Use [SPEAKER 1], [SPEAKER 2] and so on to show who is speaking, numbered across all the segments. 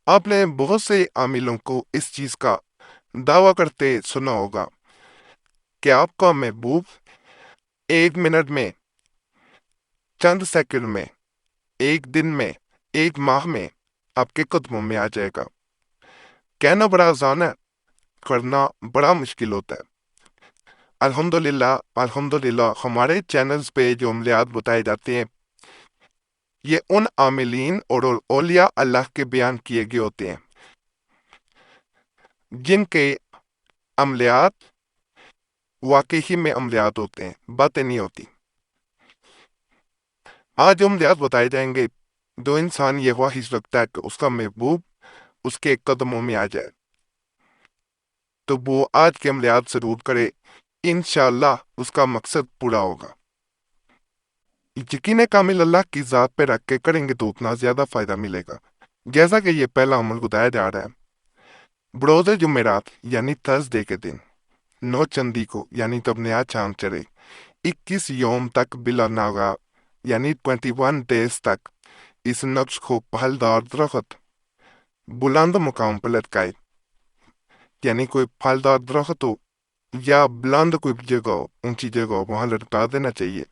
[SPEAKER 1] آپ نے بہت سے عاملوں کو اس چیز کا دعویٰ کرتے سنا ہوگا کہ آپ کا محبوب 1 منٹ میں، چند سیکنڈ میں، 1 دن میں، 1 ماہ میں آپ کے قدموں میں آ جائے گا۔ کہنا بڑا آسان ہے، کرنا بڑا مشکل ہوتا ہے۔ الحمدللہ الحمدللہ ہمارے چینلز پہ جو عملیات بتائے جاتے ہیں، یہ ان عاملین اور اولیاء اللہ کے بیان کیے گئے ہوتے ہیں جن کے عملیات واقعی میں عملیات ہوتے ہیں، باتیں نہیں ہوتی۔ آج جو عملیات بتائے جائیں گے، جو انسان یہ خواہش رکھتا ہے کہ اس کا محبوب اس کے قدموں میں آ جائے، تو وہ آج کے عملیات ضرور کرے، انشاءاللہ اس کا مقصد پورا ہوگا۔ یقین کامل اللہ کی ذات پہ رکھ کے کریں گے تو اتنا زیادہ فائدہ ملے گا۔ جیسا کہ یہ پہلا عمل بتایا جا رہا ہے، بروز جمعرات یعنی تھرسڈے کے دن، 9 چندی کو یعنی جب نیا چاند چڑھے، 21 یوم تک بلا ناغا یعنی 21 days تک اس نقش کو پھلدار درخت بلند مقام پر لٹکائے، یعنی کوئی پھلدار درخت ہو یا بلند کوئی جگہ ہو، اونچی جگہ ہو، وہاں لٹکا دینا چاہیے۔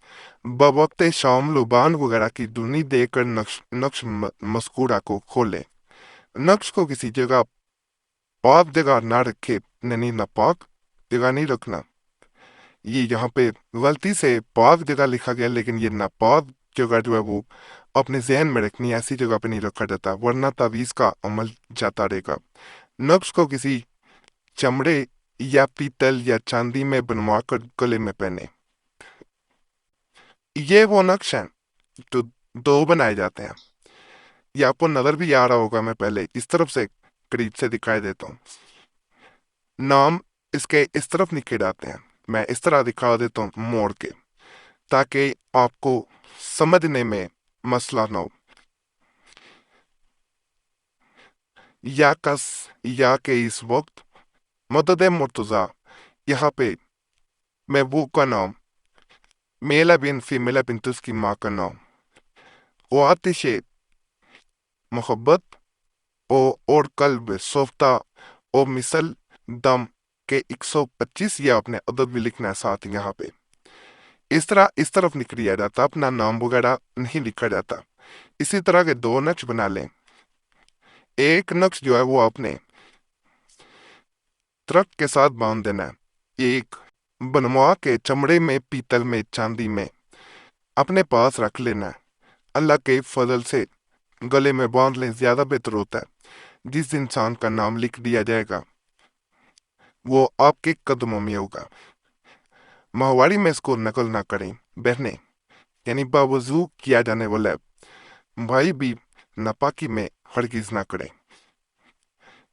[SPEAKER 1] بوقت شام لبان وغیرہ کی دھنی دے کر نقش مذکورہ کو کھولے۔ نقش کو کسی جگہ پاک جگہ نہ رکھے، یعنی ناپاک جگہ نہیں رکھنا۔ یہ یہاں پہ غلطی سے پاک جگہ لکھا گیا، لیکن یہ ناپاک جگہ جو ہے وہ اپنے ذہن میں رکھنی ہے، ایسی جگہ پہ نہیں رکھا جاتا، ورنہ تعویذ کا عمل جاتا رہے گا۔ نقش کو کسی چمڑے یا پیتل یا چاندی میں بنوا کر گلے میں پہنے۔ یہ وہ نقش ہیں جو 2 بنائے جاتے ہیں۔ یہ آپ کو نظر بھی آ رہا ہوگا، میں پہلے اس طرف سے قریب سے دکھائی دیتا ہوں۔ نام اس کے اس طرف لکھے جاتے ہیں، میں اس طرح دکھا دیتا ہوں موڑ کے، تاکہ آپ کو سمجھنے میں مسئلہ نہ ہو۔ یا کس یا کہ اس وقت مدد مرتضی، یہاں پہ محبوب کا نام، میلا بن فیمیلا بنت اس کی ماں کا نام، وہ آتش محبت اور قلب سوفتہ اور مثل دم کے 125، یا اپنے عدد بھی لکھنا ہے ساتھ یہاں پہ۔ اس طرح اس طرف نہیں لیا جاتا، اپنا نام وغیرہ نہیں لکھا جاتا۔ اسی طرح کے 2 نقش بنا لیں۔ ایک نقش جو ہے وہ اپنے ترک کے ساتھ باندھ دینا ہے، ایک بنوا کے چمڑے میں، پیتل میں، چاندی میں اپنے پاس رکھ لینا ہے۔ اللہ کے فضل سے گلے میں باندھ لیں، زیادہ بہتر ہوتا ہے۔ جس انسان کا نام لکھ دیا جائے گا وہ آپ کے قدموں میں ہوگا۔ ماہواری میں اس کو نقل نہ کریں بہنیں، یعنی باوضو کیا جانے والا بھائی بھی ناپاکی میں ہرگز نہ کریں۔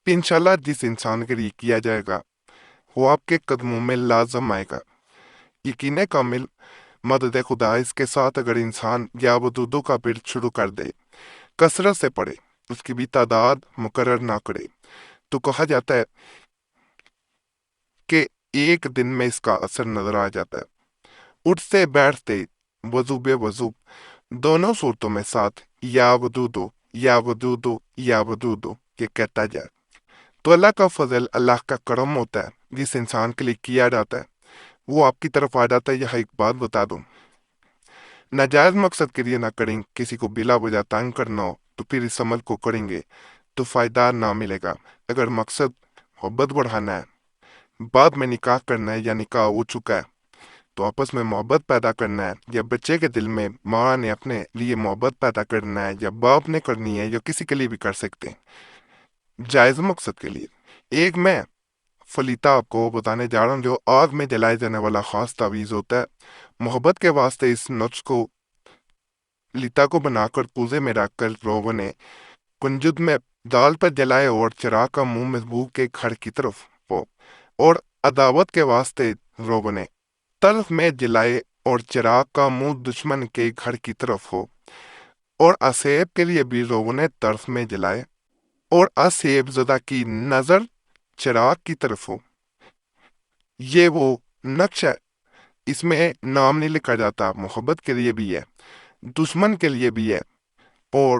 [SPEAKER 1] انشاءاللہ جس انسان کے لیے کیا جائے گا وہ آپ کے قدموں میں لازم آئے گا۔ یقین کامل مدد خدا اس کے ساتھ اگر انسان یا ودودوں کا ورد شروع کر دے، کثرت سے پڑھے، اس کی بھی تعداد مقرر نہ کرے، تو کہا جاتا ہے کہ 1 دن میں اس کا اثر نظر آ جاتا ہے۔ اٹھتے بیٹھتے، وضو بے وضو، دونوں صورتوں میں ساتھ یا ودودو یا ودودو یا ودودو یہ کہتا جائے، تو اللہ کا فضل، اللہ کا کرم ہوتا ہے جس انسان کے لیے کیا جاتا ہے وہ آپ کی طرف آ جاتا ہے۔ یہاں ایک بات بتا دوں، ناجائز مقصد کے لیے نہ کریں، کسی کو بلا وجہ تنگ کرنا ہو تو پھر اس عمل کو کریں گے تو فائدہ نہ ملے گا۔ اگر مقصد محبت بڑھانا ہے، بعد میں نکاح کرنا ہے یا نکاح ہو چکا ہے تو آپس میں محبت پیدا کرنا ہے، یا بچے کے دل میں ماں نے اپنے لیے محبت پیدا کرنا ہے، یا باپ نے کرنی ہے، یا کسی کے لیے بھی کر سکتے ہیں جائز مقصد کے لیے۔ ایک میں فلیتا آپ کو بتانے جا رہا ہوں جو آگ میں جلائے جانے والا خاص تعویذ ہوتا ہے۔ محبت کے واسطے اس نقش کو لیتا کو بنا کر کوزے میں رکھ کر روغن نے کنجد میں دال پر جلائے اور چراغ کا منہ محبوب کے گھر کی طرف ہو، اور عداوت کے واسطے روغن طرف میں جلائے اور چراغ کا منہ دشمن کے گھر کی طرف ہو، اور اسیب کے لیے بھی روغن طرف میں جلائے اور اسیب زدہ کی نظر چراغ کی طرف ہو۔ یہ وہ نقش ہے، اس میں نام نہیں لکھا جاتا، محبت کے لیے بھی ہے، دشمن کے لیے بھی ہے، اور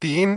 [SPEAKER 1] 3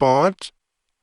[SPEAKER 1] 5